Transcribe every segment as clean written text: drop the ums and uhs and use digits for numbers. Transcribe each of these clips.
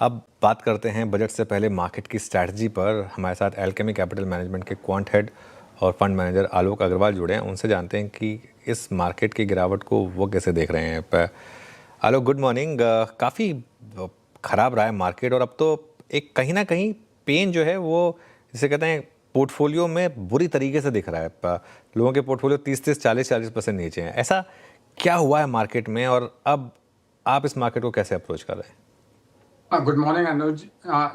अब बात करते हैं बजट से पहले मार्केट की स्ट्रैटेजी पर। हमारे साथ एल्केमी कैपिटल मैनेजमेंट के क्वांट हेड और फंड मैनेजर आलोक अग्रवाल जुड़े हैं। उनसे जानते हैं कि इस मार्केट की गिरावट को वो कैसे देख रहे हैं। आलोक, गुड मॉर्निंग। काफ़ी ख़राब रहा है मार्केट और अब तो एक कहीं ना कहीं पेन जो है वो जिसे कहते हैं पोर्टफोलियो में बुरी तरीके से दिख रहा है। लोगों के पोर्टफोलियो 30-30, 40-40% नीचे हैं। ऐसा क्या हुआ है मार्केट में और अब आप इस मार्केट को कैसे अप्रोच कर रहे हैं? Good morning Anuj.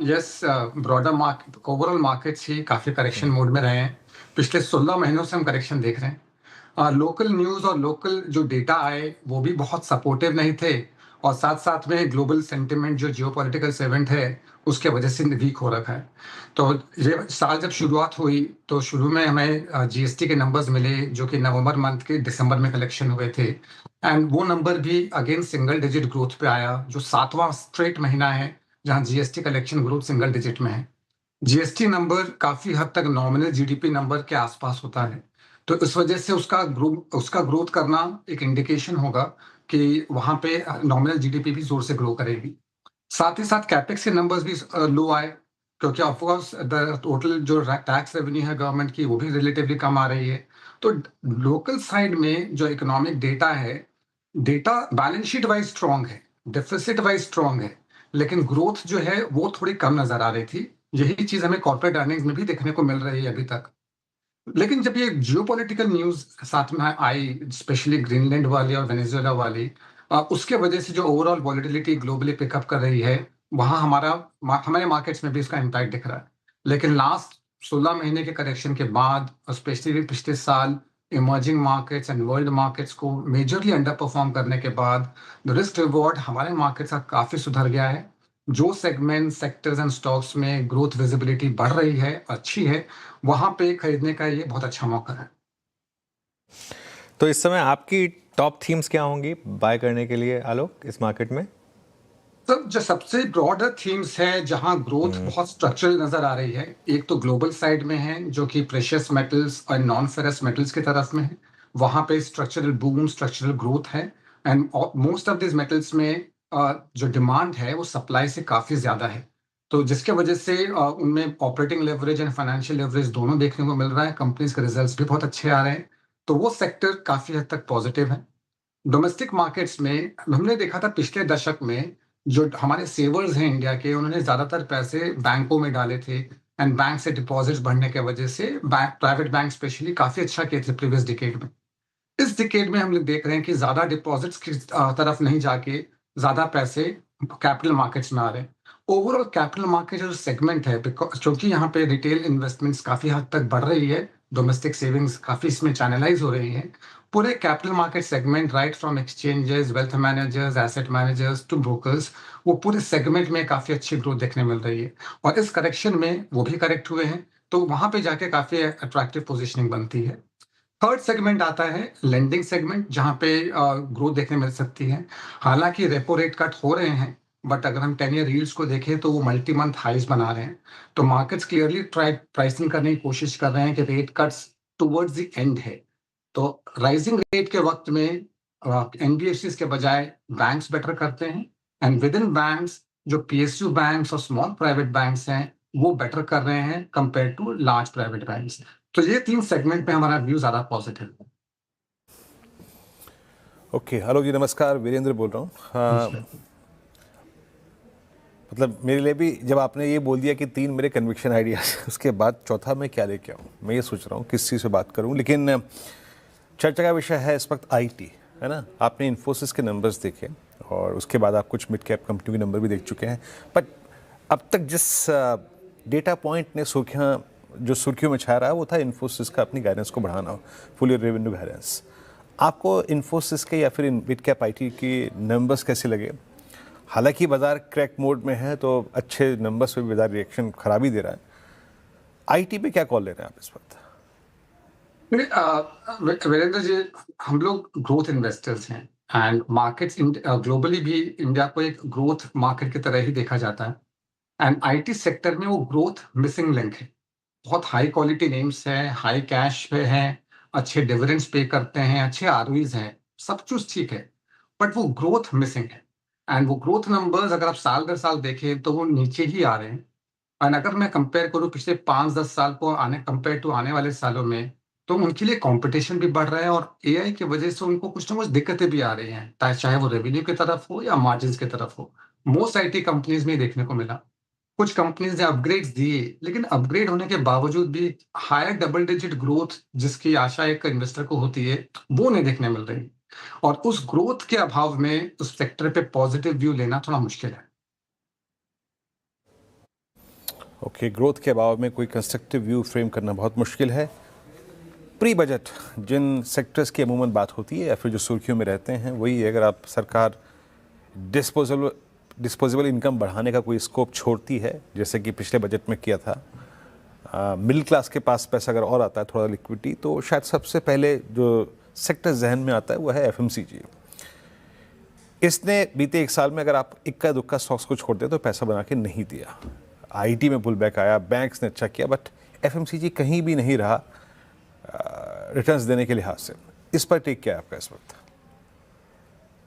Yes, broader market, overall markets ही काफी करेक्शन मोड में रहे हैं। पिछले 16 महीनों से हम करेक्शन देख रहे हैं। लोकल न्यूज़ और लोकल जो डेटा आए वो भी बहुत सपोर्टिव नहीं थे, और साथ साथ में ग्लोबल सेंटिमेंट जो जियोपॉलिटिकल इवेंट है उसके वजह से वीक हो रखा है। तो ये साल जब शुरुआत हुई तो शुरू में हमें जीएसटी के नंबर्स मिले जो कि नवंबर मंथ के दिसंबर में कलेक्शन हुए थे, एंड वो नंबर भी अगेन सिंगल डिजिट ग्रोथ पे आया, जो 7वां स्ट्रेट महीना है जहां GST collection growth single digit में है। जीएसटी नंबर काफी हद तक नॉमिनल जीडीपी नंबर के आसपास होता है, तो इस वजह से उसका ग्रोथ करना एक इंडिकेशन होगा कि वहां पे नॉमिनल जीडीपी भी जोर से ग्रो करेगी। साथ ही साथ कैपेक्स के नंबर्स भी लो आए, क्योंकि ऑफकोर्स द टोटल जो टैक्स रेवेन्यू है गवर्नमेंट की वो भी रिलेटिवली कम आ रही है। तो लोकल साइड में जो इकोनॉमिक डेटा है, data balance sheet wise strong है, डेफिसिट वाइज स्ट्रांग है, लेकिन ग्रोथ जो है वो थोड़ी कम नजर आ रही थी। यही चीज हमें कॉर्पोरेट अर्निंग्स में भी देखने को मिल रही है अभी तक। लेकिन जब ये जियोपॉलिटिकल न्यूज साथ में आई, स्पेशली ग्रीनलैंड वाली और वेनेजुएला वाली, उसके वजह से जो ओवरऑल वॉलेटिलिटी ग्लोबली पिकअप कर रही है, वहां हमारे मार्केट्स में भी इसका इम्पैक्ट दिख रहा है। लेकिन लास्ट 16 महीने के करेक्शन के बाद, स्पेशली पिछले साल emerging markets and world markets को मेजरली अंडर परफॉर्म करने के बाद द रिस्क रिवॉर्ड हमारे मार्केट का काफी सुधर गया है। जो सेगमेंट, सेक्टर्स एंड स्टॉक्स में ग्रोथ विजिबिलिटी बढ़ रही है, अच्छी है, वहां पे खरीदने का ये बहुत अच्छा मौका है। तो इस समय आपकी टॉप थीम्स क्या होंगी बाय करने के लिए आलोक इस मार्केट में? तो जो सबसे ब्रॉडर थीम्स है जहां ग्रोथ बहुत स्ट्रक्चरल नजर आ रही है, एक तो ग्लोबल साइड में है जो कि प्रेशियस मेटल्स और नॉन फेरस मेटल्स की तरफ में है। वहां पे स्ट्रक्चरल बूम, स्ट्रक्चरल ग्रोथ है, and most of this metals में जो डिमांड है वो सप्लाई से काफी ज्यादा है। तो जिसके वजह से उनमें operating leverage and financial leverage दोनों देखने को मिल रहा है। कंपनीज के रिजल्ट्स भी बहुत अच्छे आ रहे हैं, तो वो सेक्टर काफी हद तक पॉजिटिव है। डोमेस्टिक मार्केट्स में हमने देखा था पिछले दशक में, जो हमारे सेवर्स हैं इंडिया के, उन्होंने ज्यादातर पैसे बैंकों में डाले थे, एंड बैंक से डिपॉजिट्स बढ़ने की वजह से प्राइवेट बैंक स्पेशली काफी अच्छा किए थे प्रीवियस डिकेड में। इस डिकेड में हम लोग देख रहे हैं कि ज्यादा डिपॉजिट्स की तरफ नहीं जाके ज्यादा पैसे कैपिटल मार्केट्स में आ रहे हैं। ओवरऑल कैपिटल मार्केट जो सेगमेंट है, क्योंकि यहाँ पे रिटेल इन्वेस्टमेंट्स काफी हद तक बढ़ रही है, डोमेस्टिक सेविंग्स काफी इसमें चैनलाइज हो रही है। पूरे capital market segment, right from exchanges, wealth managers, asset managers to brokers, वो पूरे सेगमेंट में काफी अच्छी ग्रोथ देखने मिल रही है। और इस करेक्शन में वो भी करेक्ट हुए हैं, तो वहां पे जाके काफी अट्रैक्टिव पोजिशनिंग बनती है। थर्ड सेगमेंट आता है लेंडिंग सेगमेंट, जहां पे ग्रोथ देखने मिल सकती है। हालांकि रेपो रेट कट हो रहे हैं, बट अगर हम 10 ईयर यील्ड्स को देखें तो वो मल्टी मंथ हाइज बना रहे हैं। तो मार्केट्स क्लियरली ट्राई प्राइसिंग करने की कोशिश कर रहे हैं कि rate cuts towards the end है। तो राइजिंग रेट के वक्त में एनबीएफसी के बजाय बैंक्स बेटर करते हैं, एंड विद इन बैंक्स जो पीएसयू बैंक्स और स्मॉल प्राइवेट बैंक्स हैं वो बेटर कर रहे हैं compare to large private banks. तो ये 3 सेगमेंट में हमारा व्यू ज्यादा पॉजिटिव है। ओके, हेलो जी, नमस्कार। वीरेंद्र बोल रहा हूँ। मतलब मेरे लिए भी जब आपने ये बोल दिया कि 3 मेरे कन्विक्शन आइडियाज, उसके बाद चौथा मैं क्या लेके आऊँ, मैं ये सोच रहा हूँ किस चीज़ से बात करूँ। लेकिन चर्चा का विषय है इस वक्त आईटी, है ना। आपने इन्फोसिस के नंबर्स देखे और उसके बाद आप कुछ मिड कैप कंपनी के नंबर भी देख चुके हैं, बट अब तक जिस डेटा पॉइंट ने सुर्खियों में छाया रहा वो था इन्फोसिस का अपनी गाइडेंस को बढ़ाना, फुल ईयर रेवेन्यू गाइडेंस। आपको इन्फोसिस के या फिर मिड कैप आईटी के नंबर्स कैसे लगे? हालांकि बाजार क्रैक मोड में है तो अच्छे नंबर्स पे बाजार रिएक्शन खराब ही दे रहा है। आईटी पे क्या कॉल ले रहे हैं आप इस वक्त? वीरेंद्र जी, हम लोग ग्रोथ इन्वेस्टर्स हैं, एंड मार्केट्स ग्लोबली भी इंडिया को एक ग्रोथ मार्केट की तरह ही देखा जाता है, एंड आईटी सेक्टर में वो ग्रोथ मिसिंग लिंक है। बहुत हाई क्वालिटी नेम्स हैं, हाई कैश पे हैं, अच्छे डिविडेंड्स पे करते हैं, अच्छे आरओईज हैं, सब कुछ ठीक है, बट वो ग्रोथ मिसिंग है। एंड वो ग्रोथ नंबर्स अगर आप साल दर साल देखें तो वो नीचे ही आ रहे हैं। एंड अगर मैं कंपेयर करूँ पिछले 5-10 साल को कंपेयर टू आने वाले सालों में, तो उनके लिए कॉम्पिटिशन भी बढ़ रहा है और एआई की वजह से उनको कुछ ना कुछ दिक्कतें भी आ रही हैं, चाहे वो रेवेन्यू की तरफ हो या मार्जिन्स की तरफ हो। मोस्ट आईटी कंपनीज में देखने को मिला। कुछ कंपनीज ने अपग्रेड्स दिए, लेकिन अपग्रेड होने के बावजूद भी हायर डबल डिजिट ग्रोथ जिसकी आशा एक इन्वेस्टर को होती है, वो नहीं देखने मिल रही। और उस ग्रोथ के अभाव में उस सेक्टर पे पॉजिटिव व्यू लेना थोड़ा मुश्किल है। ओके, ग्रोथ के अभाव में कोई कंस्ट्रक्टिव व्यू फ्रेम करना बहुत मुश्किल है। प्री बजट जिन सेक्टर्स की अमूमन बात होती है या फिर जो सुर्खियों में रहते हैं, वही अगर आप सरकार डिस्पोजेबल इनकम बढ़ाने का कोई स्कोप छोड़ती है, जैसे कि पिछले बजट में किया था, मिडिल क्लास के पास पैसा अगर और आता है, थोड़ा लिक्विडिटी, तो शायद सबसे पहले जो सेक्टर जहन में आता है वो है एफएमसीजी। इसने बीते एक साल में अगर आप इक्का दुक्का स्टॉक्स को छोड़ दे तो पैसा बना के नहीं दिया। आईटी में पुल बैक आया, बैंक्स ने अच्छा किया, बट एफएमसीजी कहीं भी नहीं रहा रिटर्न्स देने के लिहाज से। इस पर टेक क्या है आपका इस वक्त?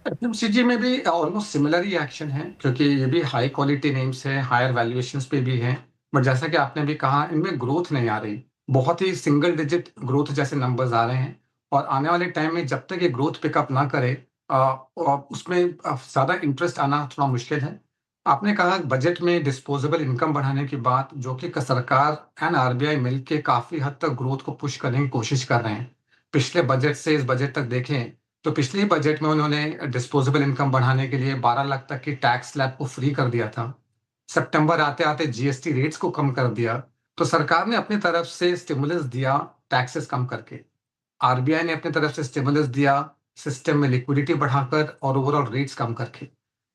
एफएमसीजी में भी ऑलमोस्ट सिमिलर ही एक्शन है, क्योंकि ये भी हाई क्वालिटी नेम्स हैं, हायर वैल्यूएशंस पे भी हैं। बट जैसा कि आपने भी कहा, इनमें ग्रोथ नहीं आ रही। बहुत ही सिंगल डिजिट ग्रोथ जैसे नंबर्स आ रहे हैं और आने वाले टाइम में जब तक ये ग्रोथ पिकअप ना करे उसमें ज़्यादा इंटरेस्ट आना थोड़ा मुश्किल है। आपने कहा बजट में डिस्पोजेबल इनकम बढ़ाने की बात, जो कि सरकार एंड आरबीआई मिलके काफ़ी हद तक ग्रोथ को पुश करने की कोशिश कर रहे हैं। पिछले बजट से इस बजट तक देखें तो पिछले ही बजट में उन्होंने डिस्पोजेबल इनकम बढ़ाने के लिए 12 लाख तक की टैक्स स्लैब को फ्री कर दिया था। सितंबर आते-आते जीएसटी रेट्स को कम कर दिया। तो सरकार ने अपनी तरफ से स्टिमुलस दिया टैक्सेस कम करके। आरबीआई ने अपनी तरफ से स्टिमुलस दिया सिस्टम में लिक्विडिटी बढ़ाकर और ओवरऑल रेट्स कम करके।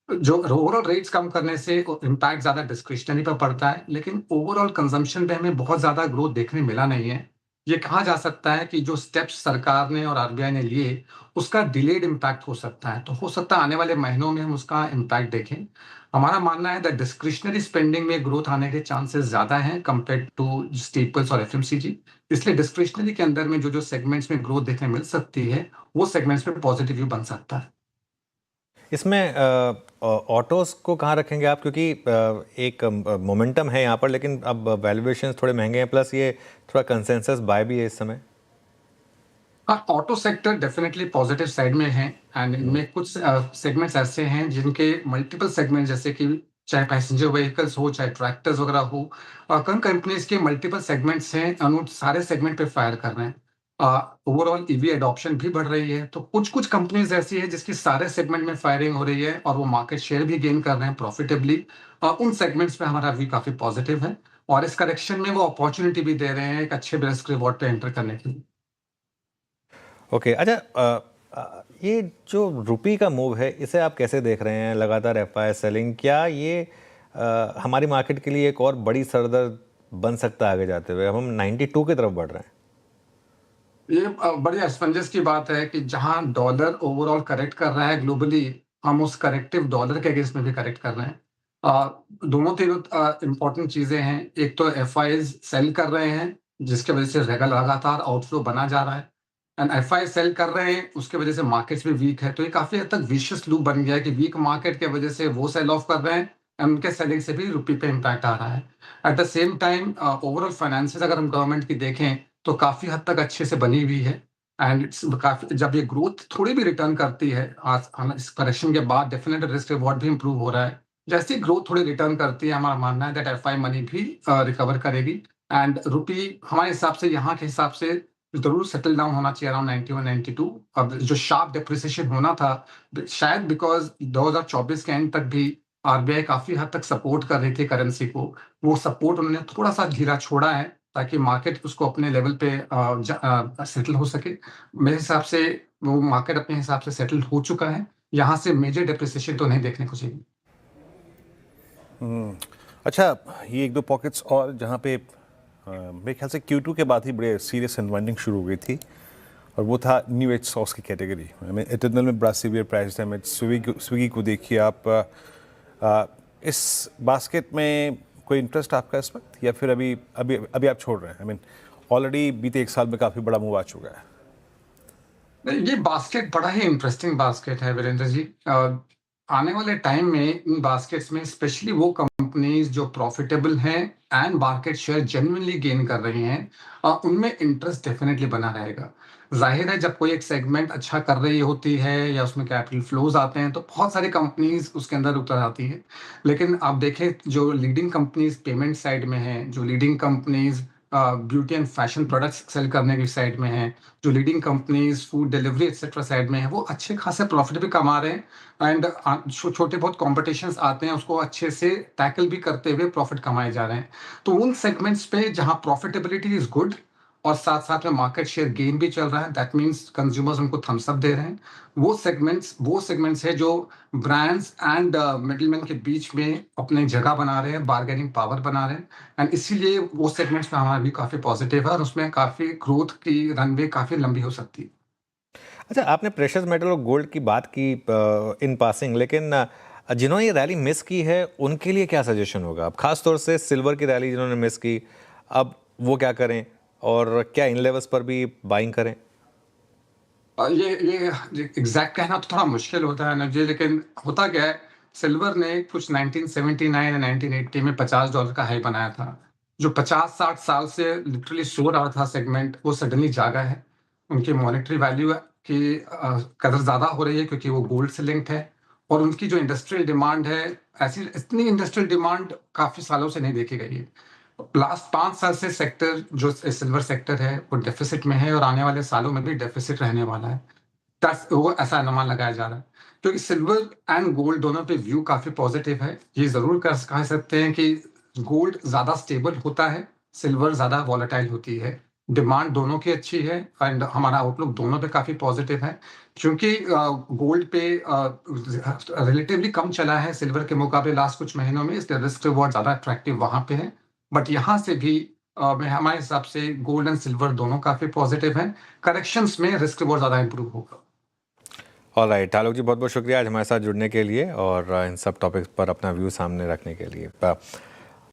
जो ओवरऑल रेट्स कम करने से इम्पैक्ट ज़्यादा डिस्क्रिशनरी पर पड़ता है, लेकिन ओवरऑल कंजम्पशन पे हमें बहुत ज़्यादा ग्रोथ देखने मिला नहीं है। ये कहा जा सकता है कि जो स्टेप्स सरकार ने और आरबीआई ने लिए, उसका डिलेड इम्पैक्ट हो सकता है। तो हो सकता है आने वाले महीनों में हम उसका इम्पैक्ट देखें। हमारा मानना है दैट डिस्क्रिशनरी स्पेंडिंग में ग्रोथ आने के चांसेस ज़्यादा हैं कंपेयर्ड टू स्टेपल्स और एफएमसीजी। इसलिए डिस्क्रिशनरी के अंदर में जो सेगमेंट्स में ग्रोथ देखने मिल सकती है, वो सेगमेंट्स में पॉजिटिव व्यू बन सकता है। इसमें ऑटोज़ को कहाँ रखेंगे आप, क्योंकि एक मोमेंटम है यहाँ पर, लेकिन अब वैल्यूएशंस थोड़े महंगे हैं, प्लस ये थोड़ा कंसेंसस बाय भी है इस समय। हाँ, auto sector definitely positive side में है एंड इनमें कुछ सेगमेंट्स ऐसे हैं जिनके मल्टीपल सेगमेंट, जैसे कि चाहे पैसेंजर व्हीकल्स हो, चाहे ट्रैक्टर्स वगैरह हो, कई कंपनीज के मल्टीपल सेगमेंट्स हैं और उन सारे सेगमेंट पे फायर कर रहे हैं। ओवरऑल ईवी एडॉप्शन भी बढ़ रही है, तो कुछ कुछ कंपनीज ऐसी है जिसकी सारे सेगमेंट में फायरिंग हो रही है और वो मार्केट शेयर भी गेन कर रहे हैं प्रॉफिटेबली। उन सेगमेंट्स पे हमारा व्यू काफी पॉजिटिव है और इस करेक्शन में वो अपॉर्चुनिटी भी दे रहे हैं एक अच्छे रिस्क रिवॉर्ड पे एंटर करने के लिए। ओके, अच्छा, ये जो रुपी का मूव है, इसे आप कैसे देख रहे हैं? लगातार एफआई सेलिंग, क्या ये हमारी मार्केट के लिए एक और बड़ी सरदर्द बन सकता है आगे जाते हुए? अब हम 92 की तरफ बढ़ रहे हैं। ये बड़ी असमंजस की बात है कि जहां डॉलर ओवरऑल करेक्ट कर रहा है ग्लोबली, हम उस करेक्टिव डॉलर के अगेंस्ट में भी करेक्ट कर रहे हैं। दोनों तीनों इंपॉर्टेंट चीजें हैं। एक तो एफआईज सेल कर रहे हैं जिसकी वजह से लगातार आउटफ्लो बना जा रहा है एंड एफआई सेल कर रहे हैं, उसके वजह से मार्केट्स भी वीक है। तो ये काफी हद तक विशियस लूप बन गया है कि वीक मार्केट की वजह से वो सेल ऑफ कर रहे हैं एंड उनके सेलिंग से भी रुपी पे इम्पैक्ट आ रहा है। At the same time overall finances अगर हम गवर्नमेंट की देखें तो काफी हद तक अच्छे से बनी हुई है एंड काफी जब ये ग्रोथ थोड़ी भी रिटर्न करती है, आज इस करेक्शन के बाद डेफिनेट रिस्क रिवॉर्ड भी इंप्रूव हो रहा है। जैसे ही ग्रोथ थोड़ी रिटर्न करती है, हमारा मानना है दैट एफआई मनी भी रिकवर करेगी एंड रुपी हमारे हिसाब से यहाँ के हिसाब से जरूर सेटल डाउन होना चाहिए अराउंड 91 92। अब जो शार्प डिप्रिसिएशन होना था, शायद बिकॉज 2024 के एंड तक भी आरबीआई काफी हद तक सपोर्ट कर रही थी करेंसी को, वो सपोर्ट उन्होंने थोड़ा सा ढीला छोड़ा है ताकि मार्केट उसको अपने लेवल पे सेटल हो सके। मेरे हिसाब से वो मार्केट अपने हिसाब से सेटल हो चुका है, यहाँ से मेजर डिप्रिसिएशन तो नहीं देखने को चाहिए। अच्छा, ये एक दो पॉकेट्स और जहाँ पे मेरे ख्याल से Q2 के बाद ही बड़े सीरियस अनवाइंडिंग शुरू हो गई थी, और वो था न्यू एज सॉस की कैटेगरी में। इटरनल में बड़ा सीवियर प्राइस डैमेज, स्विगी को देखिए आप। इस बास्केट में कोई इंटरेस्ट आपका इस वक्त, या फिर अभी अभी अभी आप छोड़ रहे हैं? आई मीन ऑलरेडी बीते एक साल में काफ़ी बड़ा मूव आ चुका है। ये बास्केट बड़ा ही इंटरेस्टिंग बास्केट है वीरेंद्र जी। आने वाले टाइम में इन बास्केट्स में स्पेशली वो कंपनीज जो प्रॉफिटेबल हैं and market share genuinely gain कर रही हैं, उनमें इंटरेस्ट डेफिनेटली बना रहेगा। जाहिर है जब कोई एक सेगमेंट अच्छा कर रही होती है या उसमें कैपिटल फ्लोज आते हैं तो बहुत सारी कंपनीज उसके अंदर उतर आती है। लेकिन आप देखें जो लीडिंग कंपनीज पेमेंट साइड में हैं, जो leading companies beauty and fashion products sell करने की साइड में हैं, जो leading companies food delivery etcetera side में है, वो अच्छे खासे प्रॉफिट भी कमा रहे हैं एंड छोटे बहुत कॉम्पिटिशन्स आते हैं उसको अच्छे से टैकल भी करते हुए प्रॉफिट कमाए जा रहे हैं। तो उन सेगमेंट्स पे जहां प्रॉफिटेबिलिटी इज गुड और साथ साथ में मार्केट शेयर गेन भी चल रहा है, दैट मीन्स कंज्यूमर्स उनको थम्स अप दे रहे हैं। वो सेगमेंट्स है जो ब्रांड्स एंड मिडिलमैन के बीच में अपने जगह बना रहे हैं, बार्गेनिंग पावर बना रहे हैं एंड इसीलिए वो सेगमेंट्स में हमारा भी काफी पॉजिटिव है और उसमें काफी ग्रोथ की रनवे काफी लंबी हो सकती है। अच्छा, आपने प्रेशियस मेटल और गोल्ड की बात की इन पासिंग, लेकिन जिन्होंने ये रैली मिस की है उनके लिए क्या सजेशन होगा? अब खास तौर से सिल्वर की रैली जिन्होंने मिस की, अब वो क्या करें और क्या इन लेवल्स पर भी बाइंग करें? ये एग्जैक्ट कहना तो थोड़ा मुश्किल होता है ना जी, लेकिन होता क्या है, सिल्वर ने कुछ 1979 या 1980 में $50 का हाई बनाया था। जो 50-60 साल से लिटरली सो रहा था सेगमेंट, वो सडनली जागा है। उनकी मॉनेटरी वैल्यू की कदर ज्यादा हो रही है क्योंकि वो गोल्ड से लिंक्ड है और उनकी जो इंडस्ट्रियल डिमांड है, ऐसी इतनी इंडस्ट्रियल डिमांड काफी सालों से नहीं देखी गई है। लास्ट 5 साल से सेक्टर जो सिल्वर सेक्टर है वो डेफिसिट में है और आने वाले सालों में भी डेफिसिट रहने वाला है। वो ऐसा अनुमान लगाया जा रहा है क्योंकि सिल्वर एंड गोल्ड दोनों पे व्यू काफी पॉजिटिव है। ये जरूर कह सकते हैं कि गोल्ड ज्यादा स्टेबल होता है, सिल्वर ज्यादा वॉलेटाइल होती है। डिमांड दोनों की अच्छी है एंड हमारा आउटलुक दोनों पे काफी पॉजिटिव है क्योंकि गोल्ड पे रिलेटिवली कम चला है सिल्वर के मुकाबले लास्ट कुछ महीनों में, इसलिए रिस्क रिवॉर्ड ज्यादा अट्रैक्टिव वहां पे है। बट यहाँ से भी हमारे हिसाब से गोल्ड एंड सिल्वर दोनों काफी पॉजिटिव हैं। करेक्शंस में रिस्क रिवॉर्ड ज्यादा इंप्रूव होगा। ऑल राइट आलोक जी, बहुत बहुत शुक्रिया आज हमारे साथ जुड़ने के लिए और इन सब टॉपिक्स पर अपना व्यू सामने रखने के लिए।